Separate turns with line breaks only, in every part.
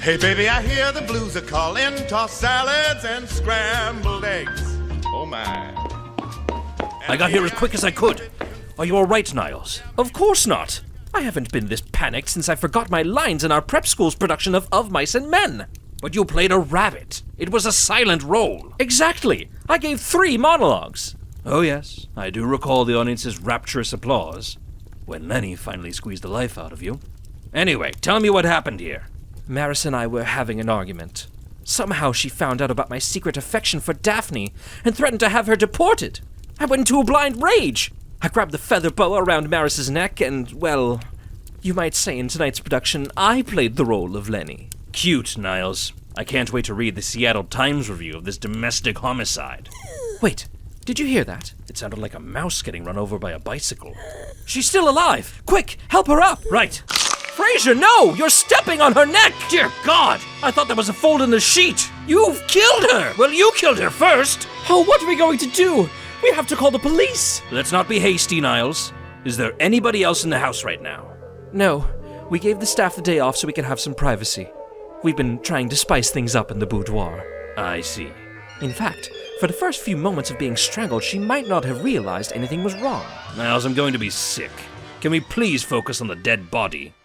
Hey baby, I hear the blues are calling, tossed salads and scrambled eggs. Oh my.
I got here as quick as I could. Are you all right, Niles? Of course not. I haven't been this panicked since I forgot my lines in our prep school's production of Mice and Men. But you played a rabbit. It was a silent role. Exactly. I gave 3 monologues. Oh yes, I do recall the audience's rapturous applause when Lenny finally squeezed the life out of you. Anyway, tell me what happened here. Maris and I were having an argument. Somehow she found out about my secret affection for Daphne and threatened to have her deported. I went into a blind rage. I grabbed the feather boa around Maris's neck and, well, you might say in tonight's production, I played the role of Lenny. Cute, Niles. I can't wait to read the Seattle Times review of this domestic homicide. Wait, did you hear that? It sounded like a mouse getting run over by a bicycle. She's still alive! Quick, help her up! Right. Frasier, no! You're stepping on her neck! Dear God! I thought there was a fold in the sheet! You've killed her! Well, you killed her first! Oh, what are we going to do? We have to call the police! Let's not be hasty, Niles. Is there anybody else in the house right now? No. We gave the staff the day off so we can have some privacy. We've been trying to spice things up in the boudoir. I see. In fact, for the first few moments of being strangled, she might not have realized anything was wrong. Niles, I'm going to be sick. Can we please focus on the dead body?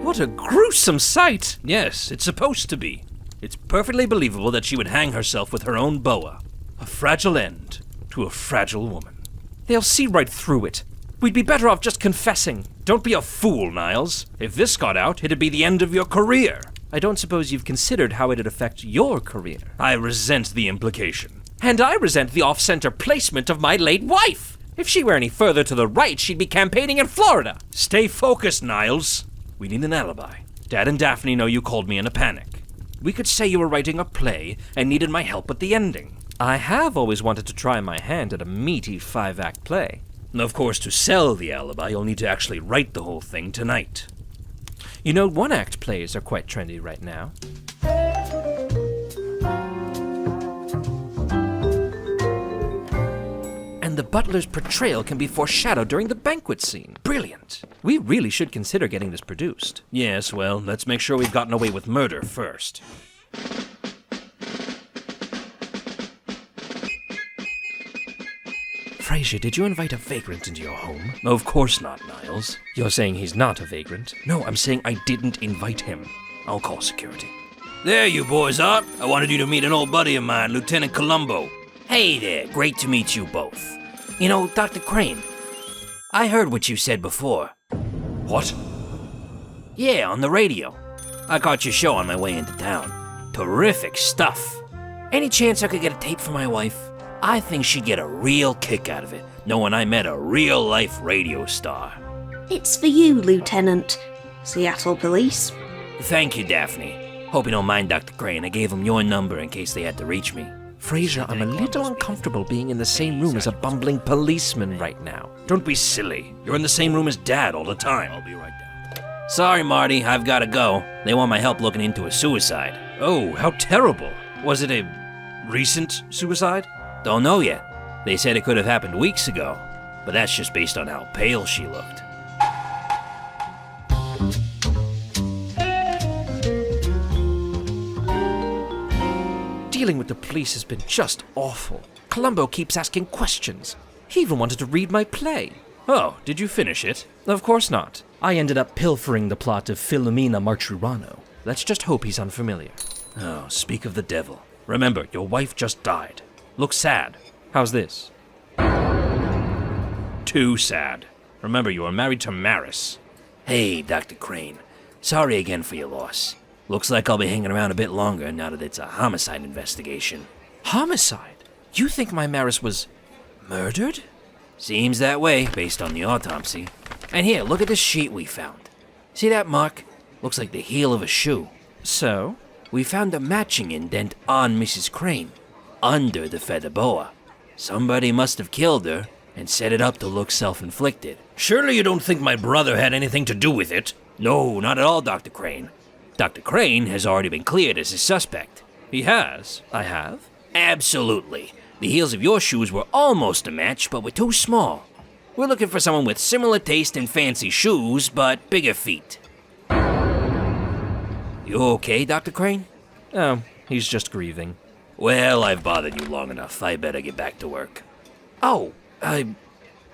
What a gruesome sight! Yes, it's supposed to be. It's perfectly believable that she would hang herself with her own boa. A fragile end to a fragile woman. They'll see right through it. We'd be better off just confessing. Don't be a fool, Niles. If this got out, it'd be the end of your career. I don't suppose you've considered how it'd affect your career. I resent the implication. And I resent the off-center placement of my late wife. If she were any further to the right, she'd be campaigning in Florida. Stay focused, Niles. We need an alibi. Dad and Daphne know you called me in a panic. We could say you were writing a play and needed my help with the ending. I have always wanted to try my hand at a meaty 5-act play. Of course, to sell the alibi, you'll need to actually write the whole thing tonight. You know, 1-act plays are quite trendy right now. And the butler's portrayal can be foreshadowed during the banquet scene. Brilliant. We really should consider getting this produced. Yes, well, let's make sure we've gotten away with murder first. Frasier, did you invite a vagrant into your home? Of course not, Niles. You're saying he's not a vagrant? No, I'm saying I didn't invite him. I'll call security. There you boys are. I wanted you to meet an old buddy of mine, Lieutenant Columbo. Hey there, great to meet you both. You know, Dr. Crane, I heard what you said before. What? Yeah, on the radio. I caught your show on my way into town. Terrific stuff. Any chance I could get a tape for my wife? I think she'd get a real kick out of it, knowing I met a real-life radio star.
It's for you, Lieutenant. Seattle Police.
Thank you, Daphne. Hope you don't mind, Dr. Crane. I gave him your number in case they had to reach me. Frasier, I'm a little uncomfortable being in the same room as a bumbling policeman right now. Don't be silly. You're in the same room as Dad all the time. I'll be right down. Sorry, Marty. I've got to go. They want my help looking into a suicide. Oh, how terrible. Was it a recent suicide? Don't know yet. They said it could have happened weeks ago, but that's just based on how pale she looked. Dealing with the police has been just awful. Columbo keeps asking questions. He even wanted to read my play. Oh, did you finish it? Of course not. I ended up pilfering the plot of Philomena Marturano. Let's just hope he's unfamiliar. Oh, speak of the devil. Remember, your wife just died. Look sad. How's this? Too sad. Remember, you are married to Maris. Hey, Dr. Crane. Sorry again for your loss. Looks like I'll be hanging around a bit longer now that it's a homicide investigation. Homicide? You think my Maris was murdered? Seems that way, based on the autopsy. And here, look at this sheet we found. See that mark? Looks like the heel of a shoe. So? We found a matching indent on Mrs. Crane, under the feather boa. Somebody must have killed her and set it up to look self-inflicted. Surely you don't think my brother had anything to do with it? No, not at all, Dr. Crane. Dr. Crane has already been cleared as a suspect. He has? I have? Absolutely. The heels of your shoes were almost a match, but were too small.
We're looking for someone with similar taste in fancy shoes, but bigger feet. You okay, Dr. Crane?
Oh, he's just grieving.
Well, I've bothered you long enough. I better get back to work. Oh,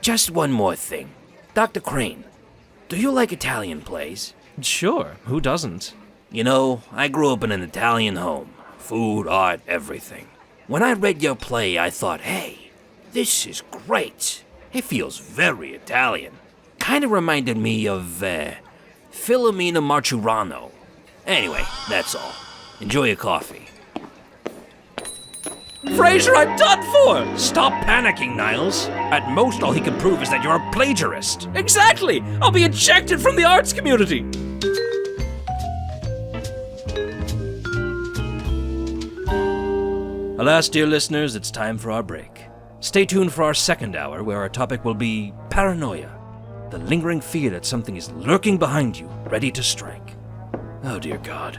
just one more thing. Dr. Crane, do you like Italian plays?
Sure, who doesn't?
You know, I grew up in an Italian home. Food, art, everything. When I read your play, I thought, hey, this is great. It feels very Italian. Kind of reminded me of, Filomena Marturano. Anyway, that's all. Enjoy your coffee.
Frasier, I'm done for! Stop panicking, Niles. At most, all he can prove is that you're a plagiarist. Exactly! I'll be ejected from the arts community! Alas, dear listeners, it's time for our break. Stay tuned for our second hour, where our topic will be paranoia, the lingering fear that something is lurking behind you, ready to strike. Oh, dear God.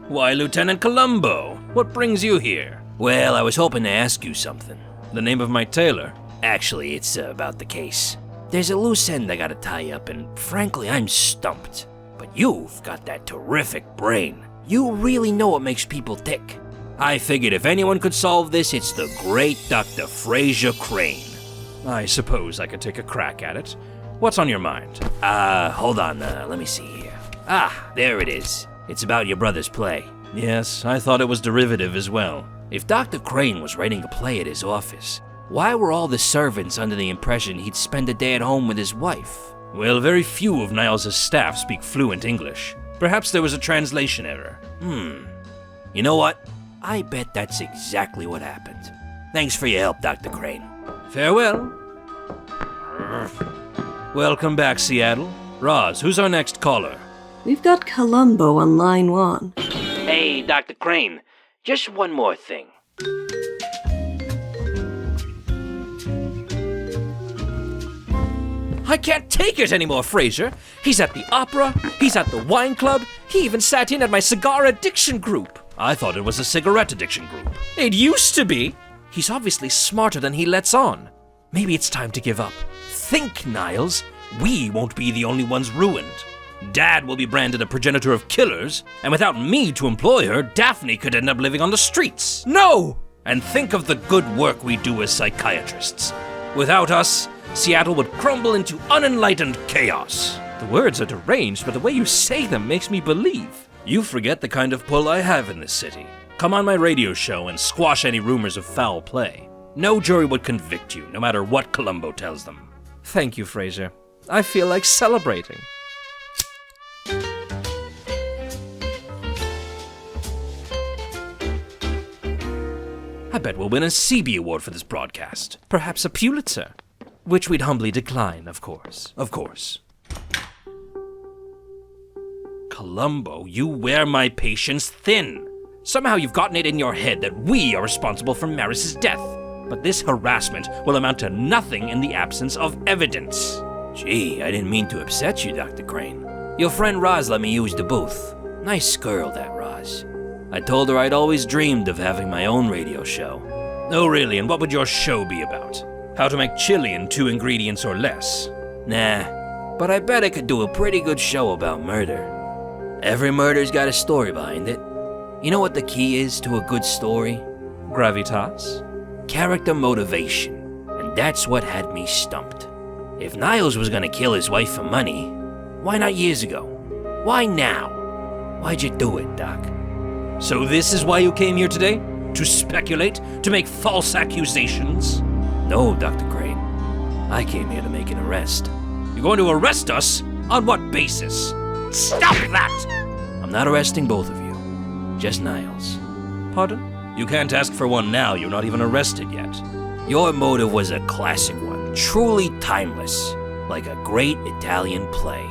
Why, Lieutenant Columbo, what brings you here?
Well, I was hoping to ask you something.
The name of my tailor?
Actually, it's about the case. There's a loose end I gotta tie up, and frankly, I'm stumped. But you've got that terrific brain. You really know what makes people tick. I figured if anyone could solve this, it's the great Dr. Frasier Crane.
I suppose I could take a crack at it. What's on your mind?
Hold on, let me see here. Ah, there it is. It's about your brother's play.
Yes, I thought it was derivative as well.
If Dr. Crane was writing a play at his office, why were all the servants under the impression he'd spend a day at home with his wife?
Well, very few of Niles' staff speak fluent English. Perhaps there was a translation error.
You know what? I bet that's exactly what happened. Thanks for your help, Dr. Crane.
Farewell. Welcome back, Seattle. Roz, who's our next caller?
We've got Columbo on line 1.
Hey, Dr. Crane, just one more thing.
I can't take it anymore, Frasier. He's at the opera, he's at the wine club, he even sat in at my cigar addiction group. I thought it was a cigarette addiction group. It used to be. He's obviously smarter than he lets on. Maybe it's time to give up. Think, Niles. We won't be the only ones ruined. Dad will be branded a progenitor of killers, and without me to employ her, Daphne could end up living on the streets. No! And think of the good work we do as psychiatrists. Without us, Seattle would crumble into unenlightened chaos. The words are deranged, but the way you say them makes me believe. You forget the kind of pull I have in this city. Come on my radio show and squash any rumors of foul play. No jury would convict you, no matter what Columbo tells them. Thank you, Frasier. I feel like celebrating. I bet we'll win a CB award for this broadcast. Perhaps a Pulitzer. Which we'd humbly decline, of course. Of course. Columbo, you wear my patience thin. Somehow you've gotten it in your head that we are responsible for Maris's death. But this harassment will amount to nothing in the absence of evidence.
Gee, I didn't mean to upset you, Dr. Crane. Your friend Roz let me use the booth. Nice girl, that Roz. I told her I'd always dreamed of having my own radio show.
Oh, really? And what would your show be about? How to make chili in 2 ingredients or less?
Nah, but I bet I could do a pretty good show about murder. Every murder's got a story behind it. You know what the key is to a good story?
Gravitas?
Character motivation. And that's what had me stumped. If Niles was gonna kill his wife for money, why not years ago? Why now? Why'd you do it, Doc?
So this is why you came here today? To speculate? To make false accusations?
No, Dr. Crane. I came here to make an arrest.
You're going to arrest us? On what basis? Stop that!
I'm not arresting both of you. Just Niles.
Pardon? You can't ask for one now. You're not even arrested yet.
Your motive was a classic one. Truly timeless. Like a great Italian play.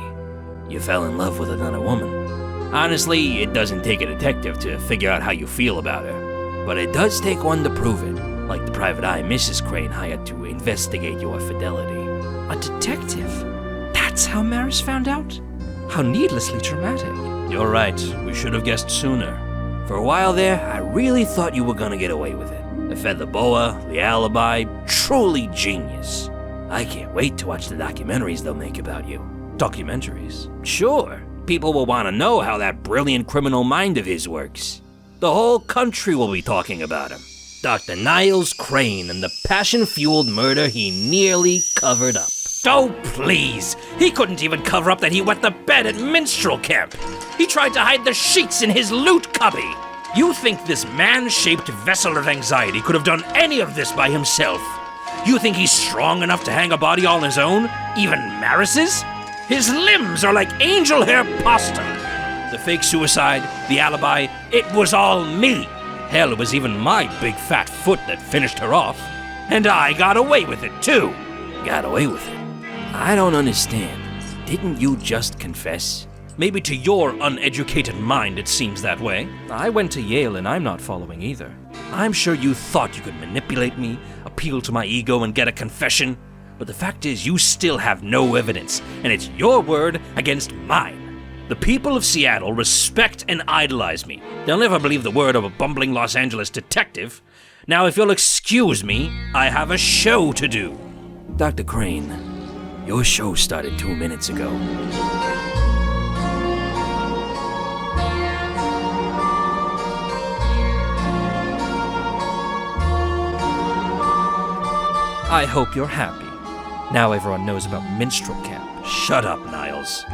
You fell in love with another woman. Honestly, it doesn't take a detective to figure out how you feel about her. But it does take one to prove it. Like the private eye Mrs. Crane hired to investigate your fidelity.
A detective? That's how Maris found out? How needlessly dramatic. You're right. We should have guessed sooner.
For a while there, I really thought you were gonna get away with it. The feather boa, the alibi, truly genius. I can't wait to watch the documentaries they'll make about you.
Documentaries?
Sure, people will want to know how that brilliant criminal mind of his works. The whole country will be talking about him. Dr. Niles Crane and the passion-fueled murder he nearly covered up.
Oh, please! He couldn't even cover up that he wet the bed at minstrel camp! He tried to hide the sheets in his loot cubby! You think this man-shaped vessel of anxiety could have done any of this by himself? You think he's strong enough to hang a body all on his own? Even Maris's? His limbs are like angel hair pasta! The fake suicide, the alibi, it was all me! Hell, it was even my big fat foot that finished her off. And I got away with it, too!
Got away with it? I don't understand. Didn't you just confess?
Maybe to your uneducated mind it seems that way. I went to Yale and I'm not following either. I'm sure you thought you could manipulate me, appeal to my ego and get a confession. But the fact is you still have no evidence, and it's your word against mine. The people of Seattle respect and idolize me. They'll never believe the word of a bumbling Los Angeles detective. Now, if you'll excuse me, I have a show to do.
Dr. Crane, your show started 2 minutes ago.
I hope you're happy. Now everyone knows about minstrel camp.
Shut up, Niles.